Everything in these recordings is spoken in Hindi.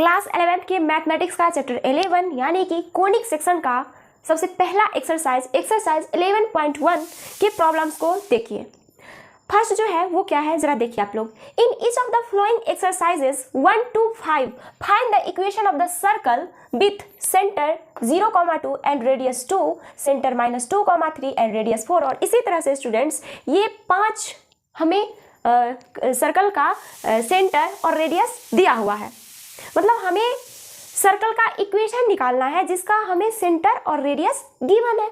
क्लास 11th के मैथमेटिक्स का चैप्टर 11 यानी कि कोनिक सेक्शन का सबसे पहला एक्सरसाइज 11.1 के प्रॉब्लम्स को देखिए। फर्स्ट जो है वो क्या है जरा देखिए आप लोग। In each of the flowing exercises 1 to 5 find the equation of the circle with centre 0,2 and radius 2, centre -2,3 and radius 4। और इसी तरह से स्टूडेंट्स ये 5 हमें सर्कल का सेंटर और रेडियस दिया हुआ है। मतलब हमें सर्कल का इक्वेशन निकालना है जिसका हमें सेंटर और रेडियस गिवन है।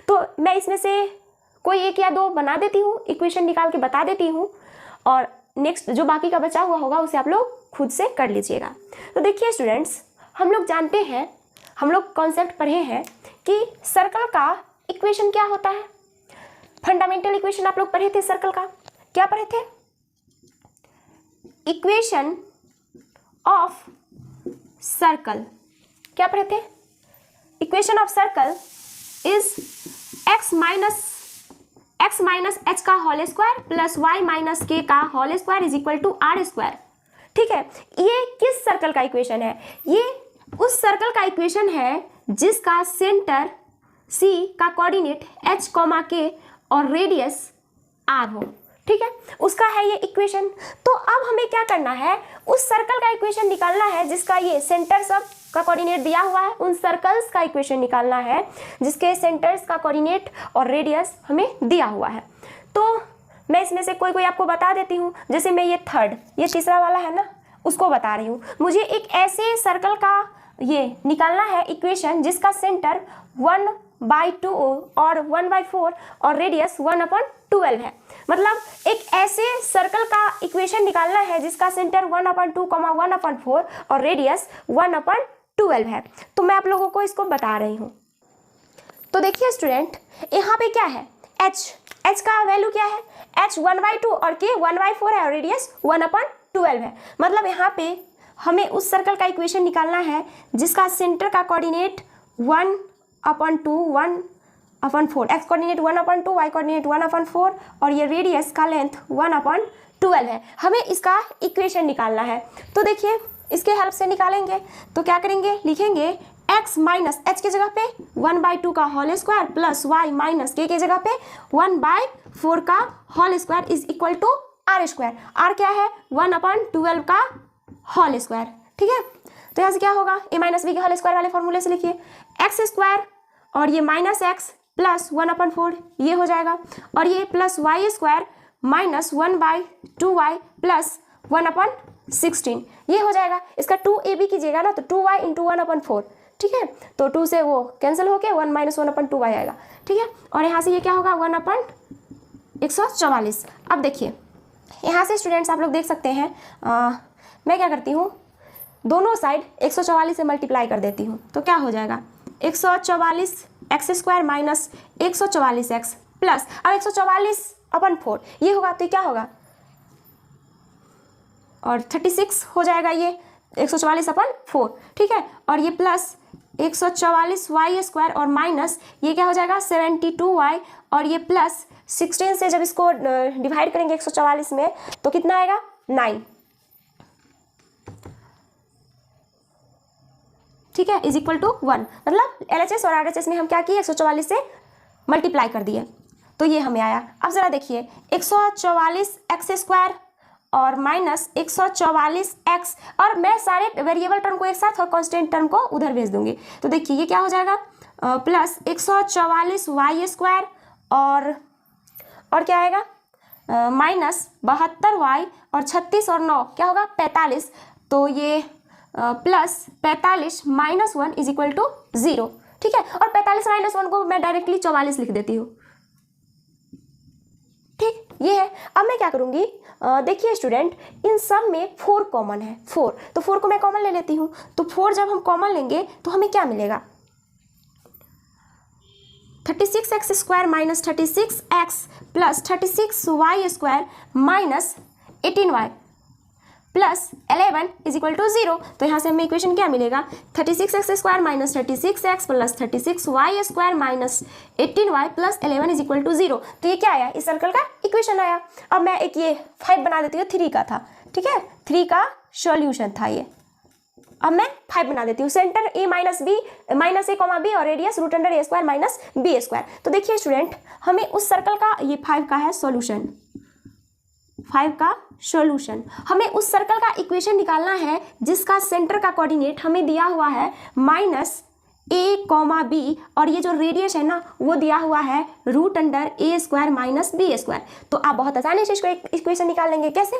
तो मैं इसमें से कोई एक या दो बना देती हूँ, इक्वेशन निकाल के बता देती हूँ, और नेक्स्ट जो बाकी का बचा हुआ होगा उसे आप लोग खुद से कर लीजिएगा। तो देखिए स्टूडेंट्स, हम लोग जानते हैं, हम लोग कॉन्सेप्ट पढ़े हैं कि सर्कल का इक्वेशन क्या होता है। फंडामेंटल इक्वेशन आप लोग पढ़े थे सर्कल का, क्या पढ़े थे? इक्वेशन ऑफ सर्कल क्या पढ़े थे? Equation of circle is x minus H का whole square plus y minus K का whole square is equal to R square. ठीक है, ये किस सर्कल का इक्वेशन है? ये उस सर्कल का इक्वेशन है जिसका सेंटर c का कोऑर्डिनेट h, k और रेडियस r हो। ठीक है, उसका है ये इक्वेशन। तो अब हमें क्या करना है, उस सर्कल का इक्वेशन निकालना है जिसका ये सेंटर सब का कोऑर्डिनेट दिया हुआ है। उन सर्कल्स का इक्वेशन निकालना है जिसके सेंटर्स का कोऑर्डिनेट और रेडियस हमें दिया हुआ है। तो मैं इसमें से कोई आपको बता देती हूँ। जैसे मैं ये तीसरा वाला है ना, उसको बता रही हूँ। मुझे एक ऐसे सर्कल का ये निकालना है इक्वेशन जिसका सेंटर 1/2 और 1/4 और रेडियस 1/12 है। मतलब एक ऐसे सर्कल का इक्वेशन निकालना है जिसका सेंटर 1/2, 1/4 और रेडियस 1/12 है। तो मैं आप लोगों को इसको बता रही हूँ। तो देखिए स्टूडेंट, यहाँ पे क्या है, h का वैल्यू क्या है? h 1/2 और k 1/4 है और रेडियस 1/12 है। मतलब यहाँ पे हमें उस सर्कल का इक्वेशन निकालना है जिसका सेंटर का coordinate 1/2, 1/4, x coordinate 1/2, y coordinate 1/4 और ये रेडियस का लेंथ 1/12 है। हमें इसका इक्वेशन निकालना है। तो देखिए इसके हेल्प से निकालेंगे। तो क्या करेंगे, लिखेंगे x माइनस एच की जगह पे 1/2 का whole square plus y minus के जगह पे 1/4 का whole square is equal to R square. R क्या है? 1/12 का होल स्क्वायर। ठीक है, तो यहाँ से क्या होगा, a माइनस बी के होल स्क्वायर वाले फॉर्मूले से लिखिए एक्स स्क्वायर और ये माइनस एक्स प्लस 1/4 ये हो जाएगा, और ये plus Y square minus 1/2y plus 1/16 ये हो जाएगा। इसका 2ab कीजिएगा ना तो 2y इंटू 1/4। ठीक है, तो 2 से वो कैंसिल होके 1 माइनस 1/2y आएगा। ठीक है, और यहाँ से ये क्या होगा 1/144। अब देखिए यहाँ से स्टूडेंट्स आप लोग देख सकते हैं, मैं क्या करती हूँ, दोनों साइड 144 से मल्टीप्लाई कर देती हूँ। तो क्या हो जाएगा 144 x square minus 144 x plus, अब 144/4 ये होगा तो क्या होगा, और 36 हो जाएगा ये 144/4। ठीक है, और ये प्लस 144 वाई स्क्वायर और माइनस ये क्या हो जाएगा 72y और ये प्लस 16 से जब इसको डिवाइड करेंगे 144 में तो कितना आएगा 9। ठीक है, इज इक्वल टू 1। मतलब LHS और RHS में हम क्या किए 144 से मल्टीप्लाई कर दिए तो ये हमें आया। अब जरा देखिए 144 एक्स स्क्वायर और माइनस 144 एक्स, और मैं सारे वेरिएबल टर्म को एक साथ और कांस्टेंट टर्म को उधर भेज दूंगी। तो देखिए ये क्या हो जाएगा प्लस 144 वाई स्क्वायर और क्या आएगा माइनस 72y और 36 और 9 क्या होगा 45। तो ये plus 45 minus 1 is equal to 0। ठीक है, और 45 माइनस 1 को मैं डायरेक्टली 44 लिख देती हूँ। ठीक, ये है। अब मैं क्या करूँगी, देखिए स्टूडेंट, इन सब में 4 कॉमन है, 4, तो 4 को मैं कॉमन ले लेती हूँ। तो 4 जब हम कॉमन लेंगे तो हमें क्या मिलेगा 36x square minus 36x plus 36y square minus 18y plus 11 is equal to 0। तो यहाँ से हमें इक्वेशन क्या मिलेगा 36x square minus 36x plus 36y square minus 18y plus 11 is equal to 0। तो ये क्या आया, इस सर्कल का इक्वेशन आया। अब मैं एक ये 5 बना देती हूँ, 3 का था। ठीक है, 3 का सॉल्यूशन था ये। अब मैं 5 बना देती हूँ। Centre a minus B minus A comma B और radius root under A square minus B square. तो देखिए स्टूडेंट, हमें उस सर्कल का, ये 5 का है सॉल्यूशन, 5 का सॉल्यूशन, हमें उस सर्कल का इक्वेशन निकालना है जिसका सेंटर का कोऑर्डिनेट हमें दिया हुआ है माइनस ए कॉमा बी और ये जो रेडियस है ना वो दिया हुआ है root under A square minus B square. तो आप बहुत आसानी से इसको इक्वेशन निकाल लेंगे। कैसे?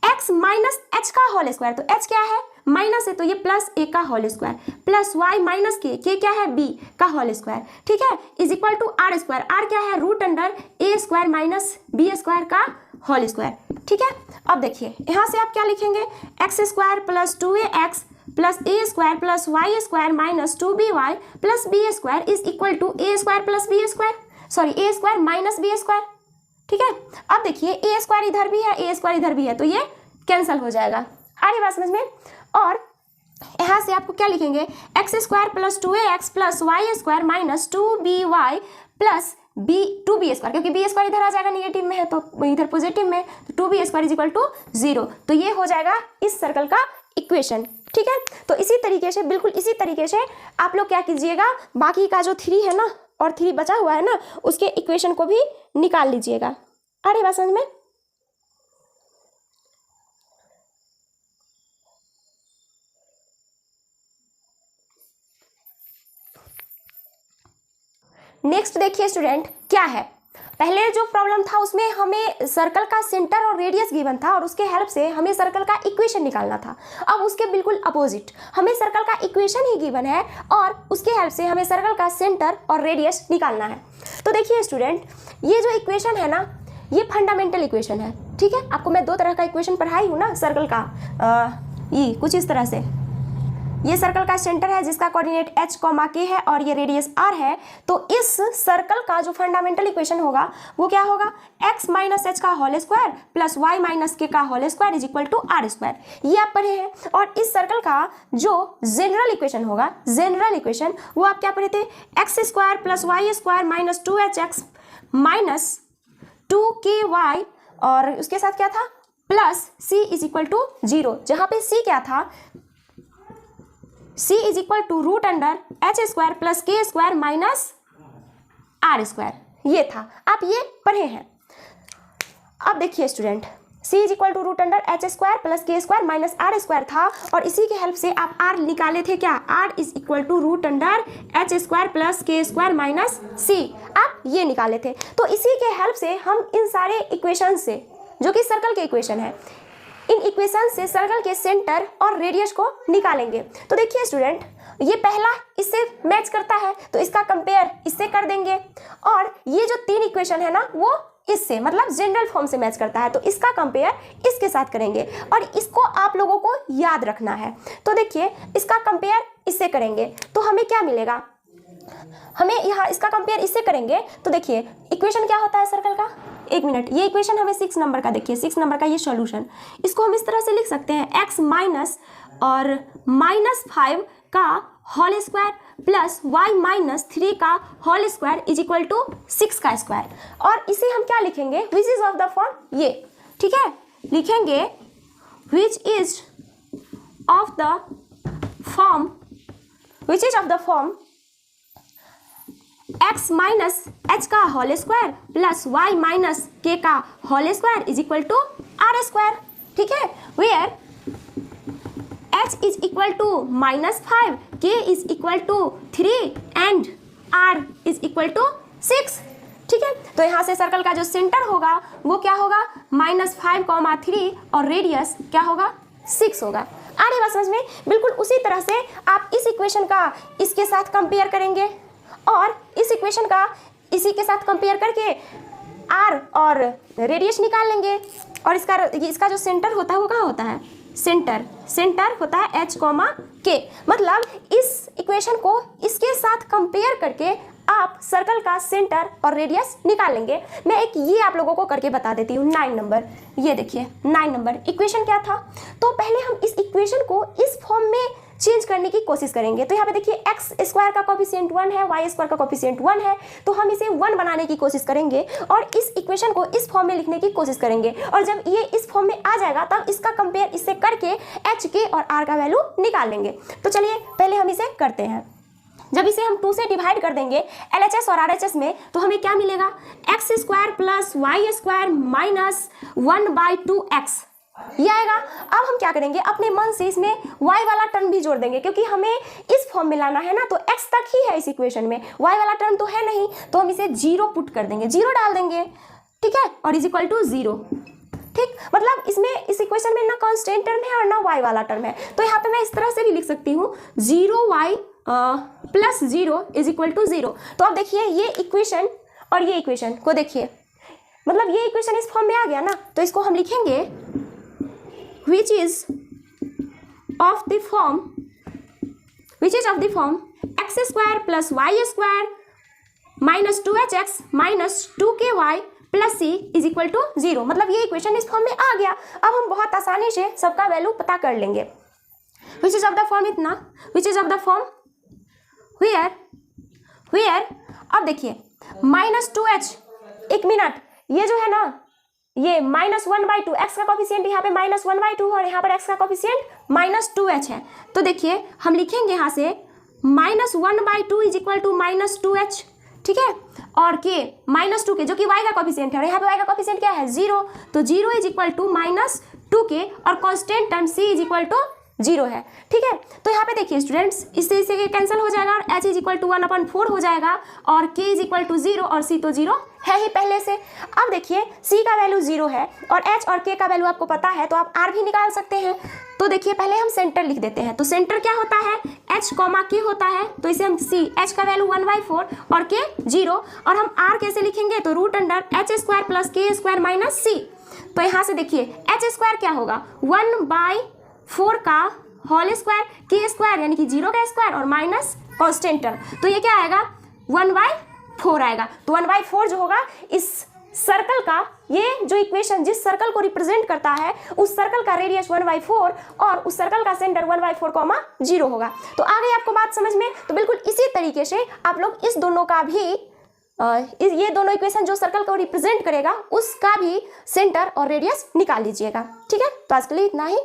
x माइनस एच का होल स्क्वायर, तो h क्या है? माइनस है, तो ये प्लस ए का whole square plus y minus K क्या है? b का होल स्क्वायर, ठीक है, is equal to R square. R क्या है? Root under A square minus B square का होल स्क्वायर, ठीक है। अब देखिए यहाँ से आप क्या लिखेंगे? X square plus 2ax plus A square plus Y square minus 2by plus B square is equal to A square plus B square, sorry A square minus B square, ठीक है। अब देखिए ए स्क्वायर इधर भी है, ए स्क्वायर इधर भी है, तो ये कैंसिल हो जाएगा। आ रही बात समझ में? और यहाँ से आपको क्या लिखेंगे? X square plus 2ax plus Y square minus 2by plus two B square, क्योंकि बी स्क्वायर इधर आ जाएगा, नेगेटिव में है तो इधर पॉजिटिव में, तो 2b square is equal to 0। तो ये हो जाएगा इस सर्कल का इक्वेशन, ठीक है। तो इसी तरीके से, बिल्कुल इसी तरीके से आप लोग क्या कीजिएगा, बाकी का जो 3 है ना और 3 बचा हुआ है ना उसके इक्वेशन को भी निकाल लीजिएगा। आ रही बात समझ में? नेक्स्ट देखिए स्टूडेंट क्या है। पहले जो प्रॉब्लम था उसमें हमें सर्कल का सेंटर और रेडियस गिवन था और उसके हेल्प से हमें सर्कल का इक्वेशन निकालना था। अब उसके बिल्कुल अपोजिट, हमें सर्कल का इक्वेशन ही गिवन है और उसके हेल्प से हमें सर्कल का सेंटर और रेडियस निकालना है। तो देखिए स्टूडेंट, ये जो इक्वेशन है ना ये फंडामेंटल इक्वेशन है, ठीक है। आपको मैं 2 तरह का इक्वेशन पढ़ाई हूँ ना सर्कल का, ये कुछ इस तरह से, ये सर्कल का सेंटर है जिसका कोऑर्डिनेट h कॉमा k है और ये रेडियस r है। तो इस सर्कल का जो फंडामेंटल इक्वेशन होगा वो क्या होगा? x माइनस एच का whole square plus y minus K का whole square is equal to R square, ये आप पढ़े हैं। और इस सर्कल का जो जनरल इक्वेशन होगा, जनरल इक्वेशन, वो आप क्या पढ़े थे? X square plus Y square minus 2hx minus 2ky और उसके साथ क्या था? Plus c is equal to 0, जहां पे c क्या था? c is equal to root under H square plus K square minus R square, ये था, आप ये पढ़े हैं। अब देखिए student, c is equal to root under H square plus K square minus R square था और इसी के हेल्प से आप r निकाले थे क्या? r is equal to root under H square plus K square minus c, आप ये निकाले थे। तो इसी के हेल्प से हम इन सारे इक्वेशन से, जो कि सर्कल के इक्वेशन है, इन इक्वेशन से सर्कल के सेंटर और रेडियस को निकालेंगे। तो देखिए स्टूडेंट, ये पहला इससे मैच करता है तो इसका कंपेयर इससे कर देंगे और ये जो 3 इक्वेशन है ना वो इससे, मतलब जनरल फॉर्म से मैच करता है, तो इसका कंपेयर इसके साथ करेंगे और इसको आप लोगों को याद रखना है। तो देखिए इसका कंपेयर इससे करेंगे तो हमें क्या मिलेगा? हमें यहाँ इसका कंपेयर इससे करेंगे तो देखिए इक्वेशन क्या होता है सर्कल का? 1 मिनट, ये इक्वेशन हमें 6 नंबर का, देखिए 6 नंबर का ये सॉल्यूशन, इसको हम इस तरह से लिख सकते हैं, x माइनस और -5 का whole square plus y minus 3 का whole square is equal to 6 का स्क्वायर। और इसे हम क्या लिखेंगे? Which is of the form, ये, ठीक है, लिखेंगे which is of the form, which is of the form x minus H का whole square plus y minus K का whole square is equal to R square, ठीक है, where h is equal to -5, k is equal to 3 and r is equal to 6, ठीक है। तो यहाँ से सर्कल का जो सेंटर होगा वो क्या होगा? -5, 3 और रेडियस क्या होगा? 6 होगा। आ रही बात समझ में? बिल्कुल उसी तरह से आप इस इक्वेशन का इसके साथ कंपेयर करेंगे और इस इक्वेशन का इसी के साथ कंपेयर करके r और रेडियस निकाल लेंगे और इसका जो सेंटर होता है वो कहाँ होता है? सेंटर होता है h, k, मतलब इस इक्वेशन को इसके साथ कंपेयर करके आप सर्कल का सेंटर और रेडियस निकाल लेंगे। मैं एक ये आप लोगों को करके बता देती हूँ। 9 नंबर, ये देखिए 9 नंबर इक्वेशन क्या था? तो पहले हम इस इक्वेशन को इस फॉर्म में चेंज करने की कोशिश करेंगे। तो यहाँ पे देखिए एक्स स्क्वायर का कोफिशिएंट 1 है, वाई स्क्वायर का कोफिशिएंट 1 है, तो हम इसे 1 बनाने की कोशिश करेंगे और इस इक्वेशन को इस फॉर्म में लिखने की कोशिश करेंगे। और जब ये इस फॉर्म में आ जाएगा तब इसका कंपेयर इससे करके एच के और आर का वैल्यू निकाल लेंगे। तो चलिए पहले हम इसे करते हैं। जब इसे हम 2 से डिवाइड कर देंगे LHS और RHS में, तो हमें क्या मिलेगा, X square plus Y square minus 1/2x ये आएगा। अब हम क्या करेंगे, अपने मन से इसमें y वाला टर्म भी जोड़ देंगे, क्योंकि हमें इस फॉर्म में लाना है ना, तो x तक ही है इस इक्वेशन में, y वाला टर्म तो है नहीं, तो हम इसे 0 पुट कर देंगे, 0 डाल देंगे, ठीक है, और इज इक्वल टू 0। ठीक, मतलब इसमें इस इक्वेशन में ना कांस्टेंट टर्म है और ना y वाला टर्म है, तो यहाँ पे मैं इस तरह से भी लिख सकती हूँ 0y plus 0 is equal to 0। तो अब देखिए ये इक्वेशन और ये इक्वेशन को देखिए, मतलब ये इक्वेशन इस फॉर्म में आ गया ना, तो इसको हम लिखेंगे which is of the form x square plus y square minus 2hx minus 2ky plus c is equal to 0। मतलब ये इक्वेशन इस फॉर्म में आ गया। अब हम बहुत आसानी से सबका वैल्यू पता कर लेंगे। Which is of the form इतना, which is of the form where अब देखिए -2h, एक मिनट, ये जो है ना ये -1/2, एक्स का कोफिशिएंट यहाँ पे -1/2 और यहाँ पर एक्स का कोफिशिएंट -2h है। तो देखिए हम लिखेंगे यहाँ से -1/2 इज इक्वल टू -2h, ठीक है, और के -2 के जो कि y का कोफिशिएंट है और यहाँ पे y का कोफिशिएंट क्या है 0, तो 0 इज इक्वल टू -2 के और constant term c is equal to 0 है, ठीक है। तो यहाँ पे देखिए स्टूडेंट्स, इससे इसे कैंसिल हो जाएगा और h इज इक्वल टू 1/4 हो जाएगा और k इज इक्वल टू 0 और c तो 0 है ही पहले से। अब देखिए c का वैल्यू 0 है और h और k का वैल्यू आपको पता है, तो आप r भी निकाल सकते हैं। तो देखिए पहले हम सेंटर लिख देते हैं। तो सेंटर क्या होता है, h, k होता है, तो इसे हम c, h का वैल्यू 1/4 और k 0, और हम r कैसे लिखेंगे, तो √h² plus k² minus c। तो यहाँ से देखिए h² क्या होगा 1/4 का होल स्क्वायर, k² यानी कि 0 का स्क्वायर और माइनस कांस्टेंट टर्म, तो ये क्या आएगा 1/4 आएगा। तो 1/4 जो होगा इस सर्कल का, ये जो इक्वेशन जिस सर्कल को रिप्रेजेंट करता है उस सर्कल का रेडियस 1/4 और उस सर्कल का सेंटर 1/4, 0 होगा। तो आ गई आपको बात समझ में। तो बिल्कुल इसी तरीके से आप लोग इस दोनों का भी ये दोनों इक्वेशन जो सर्कल को रिप्रेजेंट करेगा उसका भी सेंटर और रेडियस निकाल लीजिएगा, ठीक है। तो आज के लिए इतना ही।